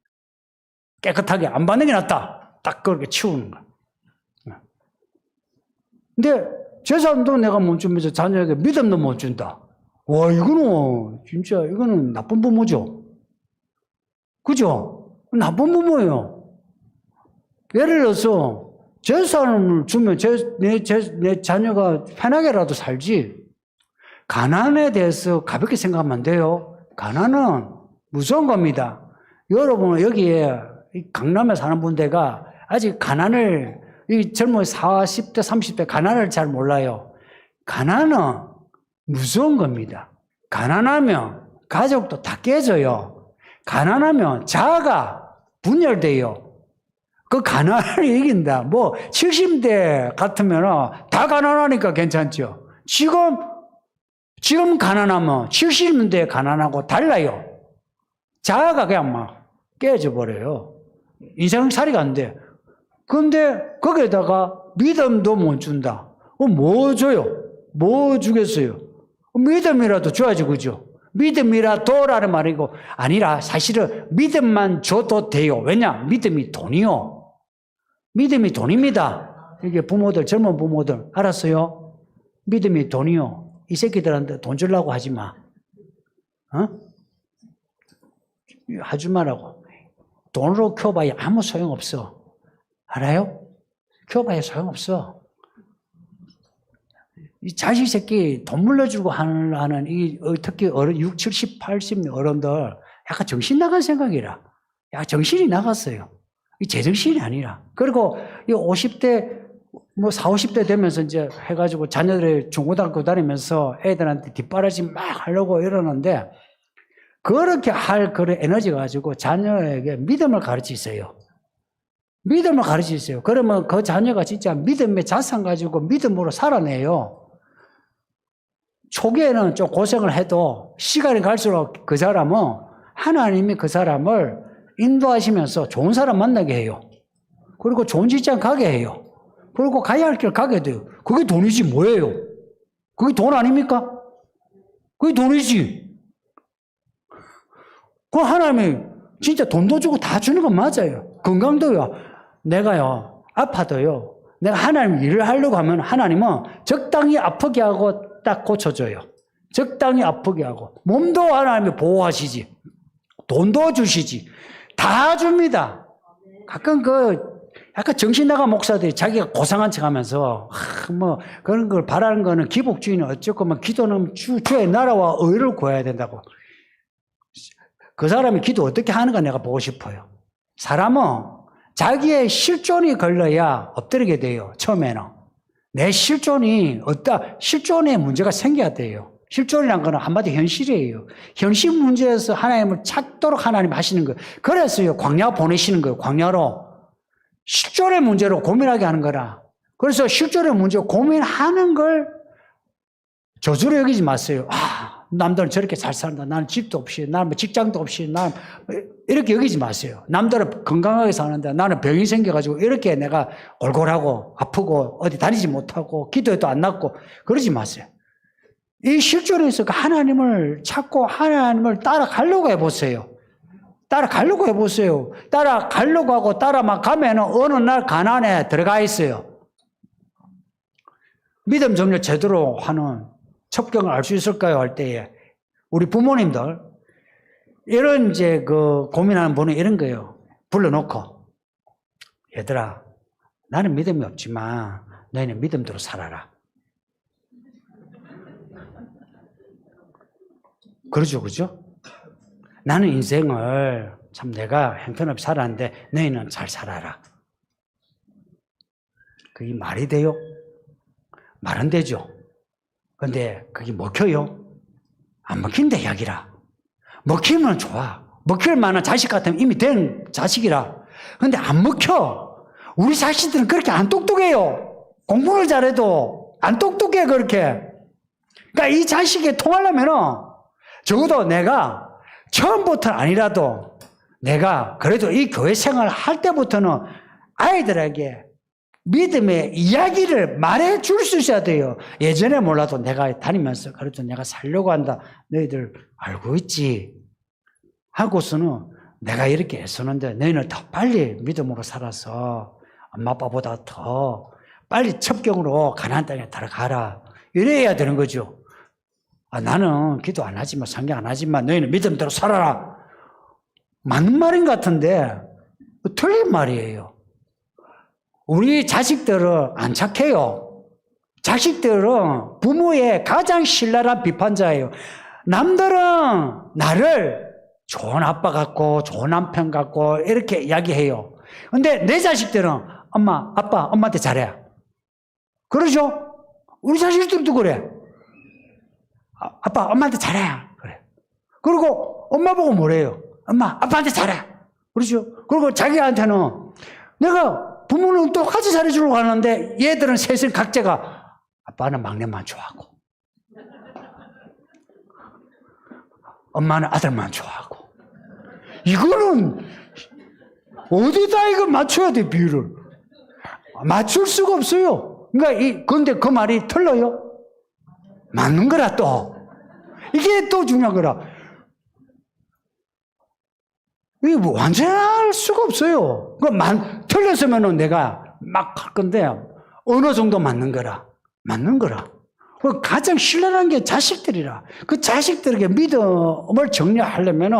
깨끗하게 안 받는 게 낫다. 딱 그렇게 치우는 거야. 근데 재산도 내가 못 주면서 자녀에게 믿음도 못 준다. 와, 이거는 진짜 이거는 나쁜 부모죠. 그죠? 나쁜 부모예요. 예를 들어서 재산을 주면 내 자녀가 편하게라도 살지. 가난에 대해서 가볍게 생각하면 안 돼요. 가난은 무서운 겁니다. 여러분 여기에 강남에 사는 분들가 아직 가난을 이 젊은 40대 30대 가난을 잘 몰라요. 가난은 무서운 겁니다. 가난하면 가족도 다 깨져요. 가난하면 자아가 분열돼요. 그 가난을 이긴다. 뭐 70대 같으면 다 가난하니까 괜찮죠. 지금 가난하면 70대 가난하고 달라요. 자아가 그냥 막 깨져버려요. 인생살이가 안 돼. 근데 거기에다가 믿음도 못 준다. 뭐 줘요? 뭐 주겠어요? 믿음이라도 줘야지, 그죠? 믿음이라도라는 말이고 아니라 사실은 믿음만 줘도 돼요. 왜냐? 믿음이 돈이요. 믿음이 돈입니다. 이게 부모들, 젊은 부모들 알았어요? 믿음이 돈이요. 이 새끼들한테 돈 주려고 하지 마. 하지 말라고. 돈으로 키워봐야 아무 소용없어. 알아요? 키워봐야 소용없어. 이 자식 새끼 돈 물려주고 하는 특히 60, 70, 80 어른들 약간 정신 나간 생각이라. 약간 정신이 나갔어요. 이 제정신이 아니라. 그리고 이 50대, 뭐 40, 50대 되면서 이제 해가지고 자녀들이 중고등학교 다니면서 애들한테 뒷바라지 막 하려고 이러는데 그렇게 할 그런 에너지 가지고 자녀에게 믿음을 가르치세요. 믿음을 가르치세요. 그러면 그 자녀가 진짜 믿음의 자산 가지고 믿음으로 살아내요. 초기에는 좀 고생을 해도 시간이 갈수록 그 사람은 하나님이 그 사람을 인도하시면서 좋은 사람 만나게 해요. 그리고 좋은 직장 가게 해요. 그리고 가야 할 길 가게 돼요. 그게 돈이지 뭐예요? 그게 돈 아닙니까? 그게 돈이지. 그 하나님이 진짜 돈도 주고 다 주는 건 맞아요. 건강도요. 내가요, 아파도요. 내가 하나님 일을 하려고 하면 하나님은 적당히 아프게 하고 딱 고쳐줘요. 적당히 아프게 하고. 몸도 하나님이 보호하시지. 돈도 주시지. 다 줍니다. 가끔 약간 정신 나간 목사들이 자기가 고상한 척 하면서, 뭐, 그런 걸 바라는 거는 기복주의는 어쩌고, 뭐, 기도는 주의 나라와 의를 구해야 된다고. 그 사람이 기도 어떻게 하는가 내가 보고 싶어요. 사람은 자기의 실존이 걸려야 엎드리게 돼요. 처음에는. 내 실존이 실존에 문제가 생겨야 돼요. 실존이란 거는 한마디 현실이에요. 현실 문제에서 하나님을 찾도록 하나님 하시는 거예요. 그래서요, 광야 보내시는 거예요. 광야로. 실존의 문제로 고민하게 하는 거라. 그래서 실존의 문제 고민하는 걸 저주로 여기지 마세요. 남들은 저렇게 잘 산다. 나는 집도 없이, 나는 직장도 없이, 나는 이렇게 여기지 마세요. 남들은 건강하게 사는데 나는 병이 생겨가지고 이렇게 내가 골골하고 아프고 어디 다니지 못하고 기도해도 안 낫고 그러지 마세요. 이 실존에서 하나님을 찾고 하나님을 따라가려고 해보세요. 따라가려고 해보세요. 따라가려고 하고 따라만 가면은 어느 날 가난에 들어가 있어요. 믿음 정리 제대로 하는 첩경을 알 수 있을까요? 할 때에 우리 부모님들 이런 이제 그 고민하는 분은 이런 거예요. 불러놓고, 얘들아, 나는 믿음이 없지만 너희는 믿음대로 살아라. 그러죠, 그죠? 나는 인생을 참 내가 형편없이 살았는데 너희는 잘 살아라. 그게 말이 돼요? 말은 되죠. 근데 그게 먹혀요? 안 먹힌다 이야기라. 먹히면 좋아. 먹힐 만한 자식 같으면 이미 된 자식이라. 근데 안 먹혀. 우리 자식들은 그렇게 안 똑똑해요. 공부를 잘해도 안 똑똑해 그렇게. 그러니까 이 자식이 통하려면은 적어도 내가 처음부터 아니라도 내가 그래도 이 교회 생활을 할 때부터는 아이들에게 믿음의 이야기를 말해 줄 수 있어야 돼요. 예전에 몰라도 내가 다니면서 그래도 내가 살려고 한다. 너희들 알고 있지? 하고서는 내가 이렇게 애쓰는데 너희는 더 빨리 믿음으로 살아서 엄마 아빠보다 더 빨리 첩경으로 가나안 땅에 들어가라. 이래야 되는 거죠. 나는 기도 안 하지만 상경 안 하지만 너희는 믿음대로 살아라. 맞는 말인 것 같은데 틀린 말이에요. 우리 자식들은 안 착해요. 자식들은 부모의 가장 신랄한 비판자예요. 남들은 나를 좋은 아빠 같고 좋은 남편 같고 이렇게 이야기해요. 근데 내 자식들은 엄마, 아빠, 엄마한테 잘해. 그러죠? 우리 자식들도 그래. 아빠, 엄마한테 잘해. 그래. 그리고 엄마 보고 뭐래요? 엄마, 아빠한테 잘해. 그렇죠? 그리고 자기한테는 내가 부모는 똑같이 잘해주려고 하는데 얘들은 셋은 각자가 아빠는 막내만 좋아하고 엄마는 아들만 좋아하고 이거는 어디다 이거 맞춰야 돼 비율을 맞출 수가 없어요. 그러니까 그런데 그 말이 틀려요? 맞는 거라 또 이게 또 중요한 거라. 이게 뭐 완전할 수가 없어요. 틀렸으면은 내가 막 할 건데 어느 정도 맞는 거라. 맞는 거라. 가장 신뢰하는 게 자식들이라. 그 자식들에게 믿음을 정리하려면은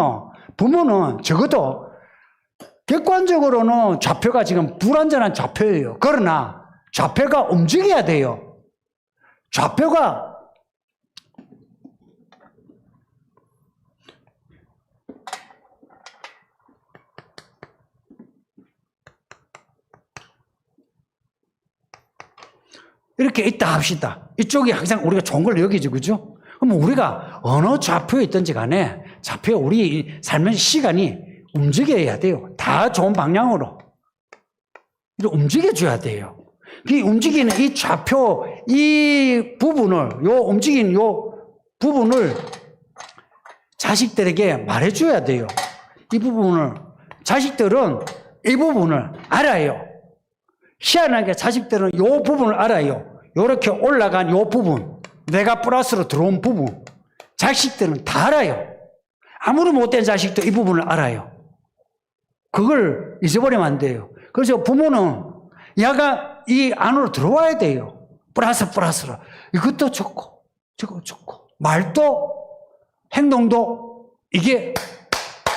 부모는 적어도 객관적으로는 좌표가 지금 불완전한 좌표예요. 그러나 좌표가 움직여야 돼요. 좌표가 이렇게 있다 합시다. 이쪽이 항상 우리가 좋은 걸 여기죠, 그죠? 그럼 우리가 어느 좌표에 있든지 간에 좌표 우리 삶의 시간이 움직여야 돼요. 다 좋은 방향으로. 이렇게 움직여줘야 돼요. 이 움직이는 이 좌표, 이 부분을, 움직이는 부분을 자식들에게 말해줘야 돼요. 이 부분을, 자식들은 이 부분을 알아요. 희한하게 자식들은 이 부분을 알아요. 이렇게 올라간 이 부분, 내가 플러스로 들어온 부분, 자식들은 다 알아요. 아무리 못된 자식도 이 부분을 알아요. 그걸 잊어버리면 안 돼요. 그래서 부모는 얘가 이 안으로 들어와야 돼요. 플러스로. 이것도 좋고, 저거 좋고. 말도, 행동도 이게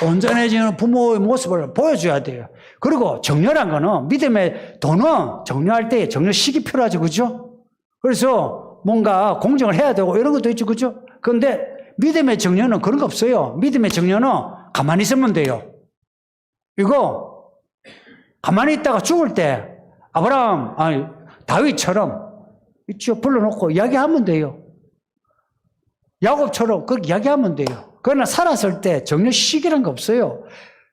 온전해지는 부모의 모습을 보여줘야 돼요. 그리고 정렬한 거는 믿음의 도는 정렬할 때 정렬식이 필요하죠. 그죠? 그래서 뭔가 공정을 해야 되고 이런 것도 있죠. 그죠? 그런데 믿음의 정렬은 그런 거 없어요. 믿음의 정렬은 가만히 있으면 돼요. 이거 가만히 있다가 죽을 때 다윗처럼 있죠. 불러놓고 이야기하면 돼요. 야곱처럼 그렇게 이야기하면 돼요. 그러나 살았을 때 정렬식이라는 거 없어요.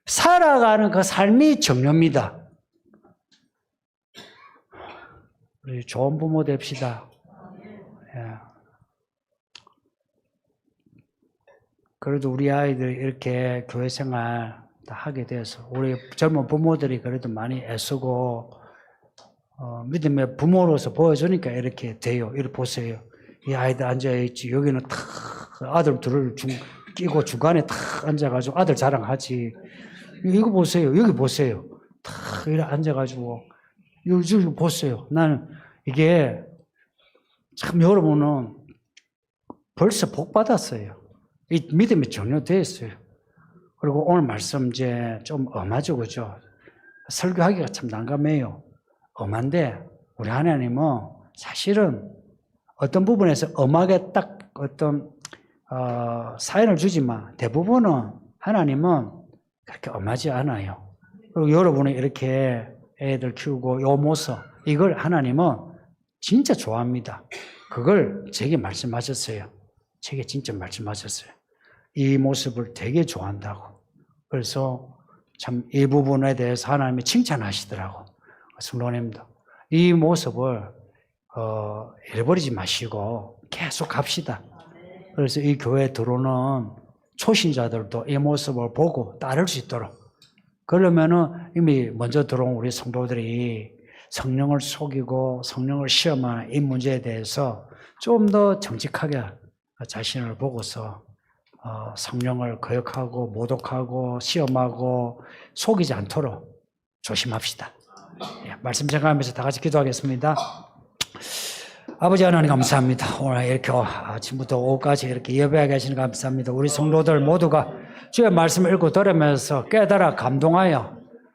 살아가는 그 삶이 정렬입니다. 우리 좋은 부모 됩시다. 예. 그래도 우리 아이들이 이렇게 교회 생활 다 하게 돼서 우리 젊은 부모들이 그래도 많이 애쓰고 믿음의 부모로서 보여주니까 이렇게 돼요. 이렇게 보세요. 이 아이들 앉아있지. 여기는 탁 아들 둘을 끼고 중간에 탁 앉아가지고 아들 자랑하지. 이거 보세요. 여기 보세요. 탁 이렇게 앉아가지고 여기 보세요. 나는 이게 참 여러분은 벌써 복 받았어요. 이 믿음이 정렬되어 있어요. 그리고 오늘 말씀 이제 좀 엄하죠, 그죠? 설교하기가 참 난감해요. 엄한데 우리 하나님은 사실은 어떤 부분에서 엄하게 딱 어떤 사연을 주지만 대부분은 하나님은 그렇게 엄하지 않아요. 그리고 여러분이 이렇게 애들 키우고 요 모습 이걸 하나님은 진짜 좋아합니다. 그걸 제게 말씀하셨어요. 제게 진짜 말씀하셨어요. 이 모습을 되게 좋아한다고. 그래서 참 이 부분에 대해서 하나님이 칭찬하시더라고. 성도님도 이 모습을 잃어버리지 마시고 계속 갑시다. 그래서 이 교회에 들어오는 초신자들도 이 모습을 보고 따를 수 있도록. 그러면은 이미 먼저 들어온 우리 성도들이 성령을 속이고 성령을 시험하는 이 문제에 대해서 좀 더 정직하게 자신을 보고서 성령을 거역하고 모독하고 시험하고 속이지 않도록 조심합시다. 예, 말씀 전가하면서 다 같이 기도하겠습니다. 아버지 하나님 감사합니다. 오늘 이렇게 아침부터 오후까지 이렇게 예배하게 하시는 감사합니다. 우리 성도들 모두가 주의 말씀을 읽고 들으면서 깨달아 감동하여